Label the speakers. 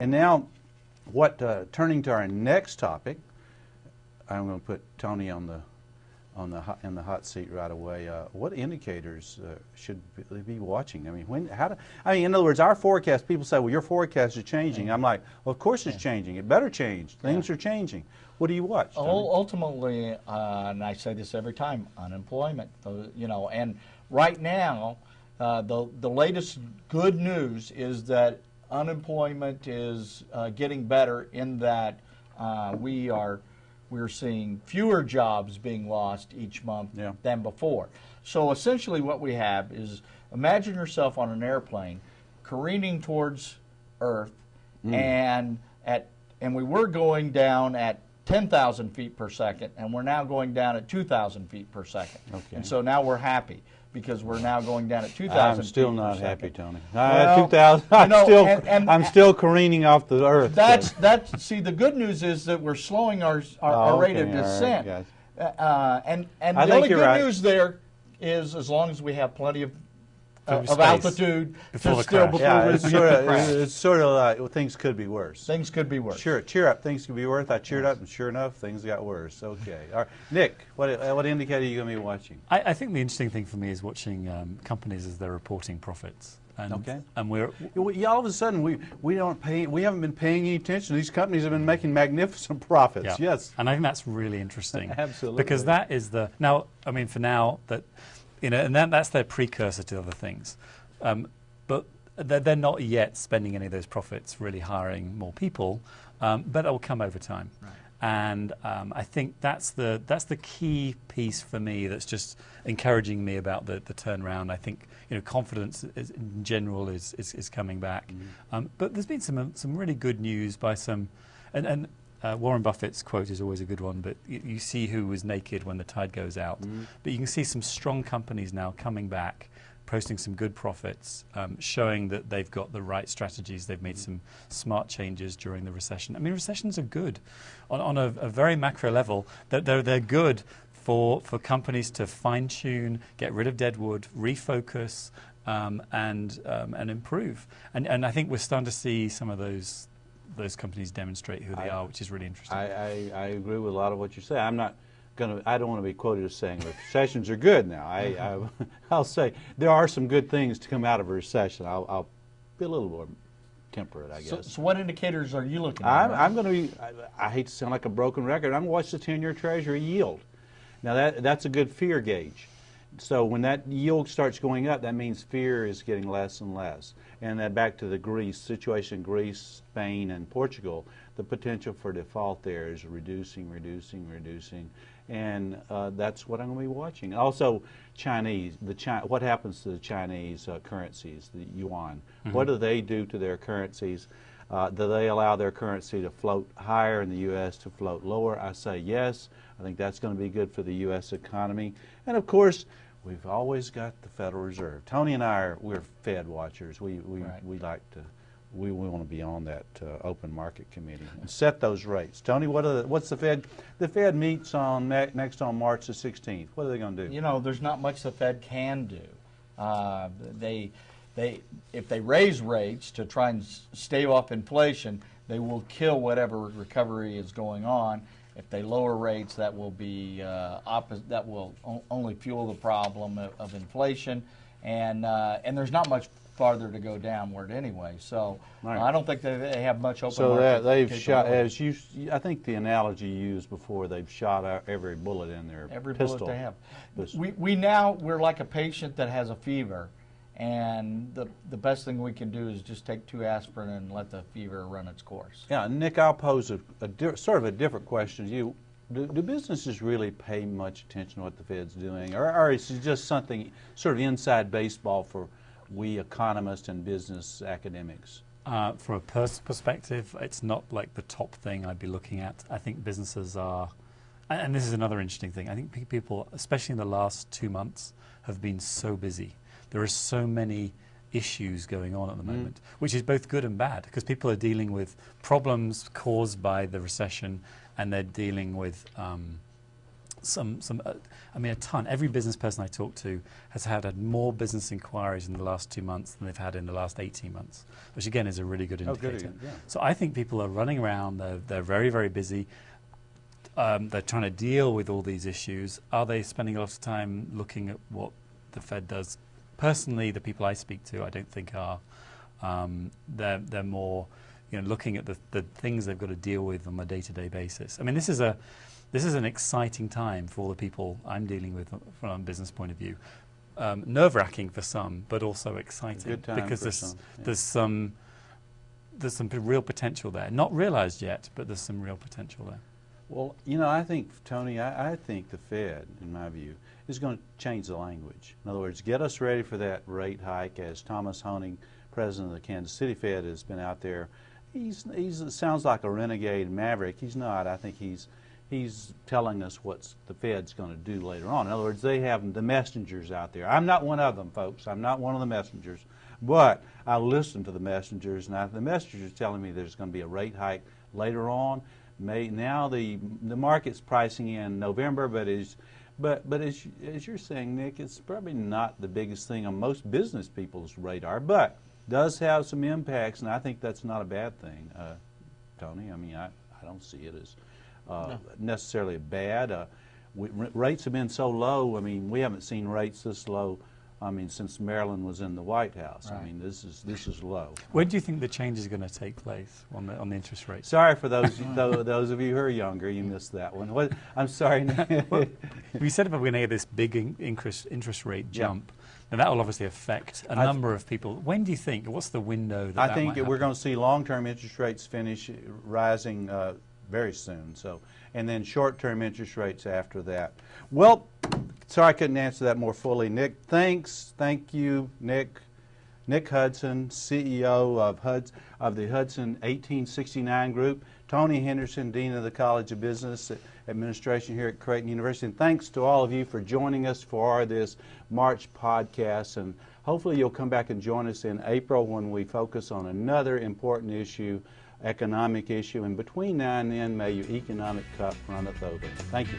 Speaker 1: And now, turning to our next topic, I'm going to put Tony in the hot seat right away. What indicators should they be watching? I mean, in other words, our forecast. People say, "Well, your forecast is changing." I'm like, "Well, of course it's changing. It better change. Things are changing." What do you watch, Tony?
Speaker 2: Ultimately, and I say this every time, unemployment. And right now, the latest good news is that unemployment is getting better in that we're seeing fewer jobs being lost each month than before. So essentially what we have is, imagine yourself on an airplane careening towards Earth, and we were going down at 10,000 feet per second, and we're now going down at 2,000 feet per second. Okay. And so now we're happy, because we're now going down at 2,000.
Speaker 1: I'm still not happy, Tony. Well, 2,000. I'm still careening off the Earth.
Speaker 2: See, the good news is that we're slowing our rate of descent. Right, yes. And the only good news there is, as long as we have plenty of altitude
Speaker 1: before it's sort of like things could be worse.
Speaker 2: Things could be worse.
Speaker 1: Sure, cheer up. Things could be worse. I cheered up, and sure enough, things got worse. Okay. All right. Nick, what indicator are you going to be watching?
Speaker 3: I think the interesting thing for me is watching companies as they're reporting profits. And, and
Speaker 1: all of a sudden we haven't been paying any attention. These companies have been making magnificent profits.
Speaker 3: Yeah.
Speaker 1: Yes.
Speaker 3: And I think that's really interesting.
Speaker 1: Absolutely.
Speaker 3: Because that is and that's their precursor to other things. But they're not yet spending any of those profits really hiring more people, but that will come over time. Right. And I think that's the key piece for me that's just encouraging me about the turnaround. I think confidence in general is coming back. But there's been some really good news by some, and Warren Buffett's quote is always a good one, but you see who was naked when the tide goes out. But you can see some strong companies now coming back, posting some good profits, showing that they've got the right strategies. They've made some smart changes during the recession. I mean, recessions are good. On a very macro level, they're good for companies to fine-tune, get rid of deadwood, refocus, and improve. And I think we're starting to see some of those companies demonstrate who they are, which is really interesting.
Speaker 1: I agree with a lot of what you say. I don't want to be quoted as saying recessions are good now. I'll say there are some good things to come out of a recession. I'll be a little more temperate, I guess.
Speaker 2: So what indicators are you looking at?
Speaker 1: I'm going to be, I hate to sound like a broken record, I'm going to watch the 10-year Treasury yield. Now that's a good fear gauge. So when that yield starts going up, that means fear is getting less and less. And then back to the Greece situation, Greece, Spain, and Portugal, the potential for default there is reducing. And that's what I'm going to be watching. Also, Chinese, what happens to the Chinese currencies, the yuan? What do they do to their currencies? Do they allow their currency to float higher and the U.S. to float lower? I say yes. I think that's going to be good for the U.S. economy. And of course, we've always got the Federal Reserve. Tony and I we're Fed watchers. We want to be on that open market committee and set those rates. Tony, what's the Fed? The Fed meets next on March the 16th. What are they going to do?
Speaker 2: There's not much the Fed can do. If they raise rates to try and stave off inflation, they will kill whatever recovery is going on. If they lower rates, that will be that will only fuel the problem of inflation, and there's not much farther to go downward anyway. So I don't think they have much open market.
Speaker 1: So they've shot, I think the analogy you used before, they've shot out every bullet in their pistol.
Speaker 2: Bullet they have. We're like a patient that has a fever. And the best thing we can do is just take 2 aspirin and let the fever run its course.
Speaker 1: Yeah, Nick, I'll pose sort of a different question to you. Do businesses really pay much attention to what the Fed's doing? Or is it just something sort of inside baseball for we economists and business academics?
Speaker 3: From a personal perspective, it's not like the top thing I'd be looking at. I think businesses are, and this is another interesting thing, I think people, especially in the last 2 months, have been so busy. There are so many issues going on at the moment, which is both good and bad, because people are dealing with problems caused by the recession, and they're dealing with I mean, a ton. Every business person I talk to has had more business inquiries in the last 2 months than they've had in the last 18 months, which again is a really good indicator.
Speaker 1: Yeah.
Speaker 3: So I think people are running around, they're very, very busy. They're trying to deal with all these issues. Are they spending a lot of time looking at what the Fed does? Personally, the people I speak to, I don't think are. They're more, looking at the things they've got to deal with on a day-to-day basis. I mean, this is an exciting time for all the people I'm dealing with from a business point of view. Nerve-wracking for some, but also exciting.
Speaker 1: Good time
Speaker 3: because
Speaker 1: for some, yeah.
Speaker 3: there's some real potential there. Not realized yet, but there's some real potential there.
Speaker 1: Well, I think, Tony, I think the Fed, in my view, is going to change the language. In other words, get us ready for that rate hike, as Thomas Hoenig, president of the Kansas City Fed, has been out there. He's sounds like a renegade maverick. He's not. I think he's telling us what the Fed's going to do later on. In other words, they have the messengers out there. I'm not one of them, folks. I'm not one of the messengers. But I listen to the messengers, and the messengers are telling me there's going to be a rate hike later on. Now the market's pricing in November, but as you're saying, Nick, it's probably not the biggest thing on most business people's radar, but does have some impacts, and I think that's not a bad thing, Tony. I mean, I don't see it as necessarily bad. Rates have been so low. I mean, we haven't seen rates this low. I mean, since Maryland was in the White House. Right. I mean, this is low.
Speaker 3: When do you think the change is going to take place on the interest rate?
Speaker 1: Sorry for those those of you who are younger, you missed that one. I'm sorry.
Speaker 3: Well, we said if we're going to get this big interest rate jump, and that will obviously affect a number of people. When do you think? What's the window that
Speaker 1: I think we're going to see long-term interest rates finish rising very soon. So, and then short-term interest rates after that. Well, sorry I couldn't answer that more fully, Nick. Thanks. Thank you, Nick. Nick Hudson, CEO of the Hudson 1869 Group. Tony Hendrickson, Dean of the College of Business Administration here at Creighton University. And thanks to all of you for joining us for this March podcast. And hopefully you'll come back and join us in April when we focus on another important issue, economic issue. And between now and then, may your economic cup runneth over. Thank you.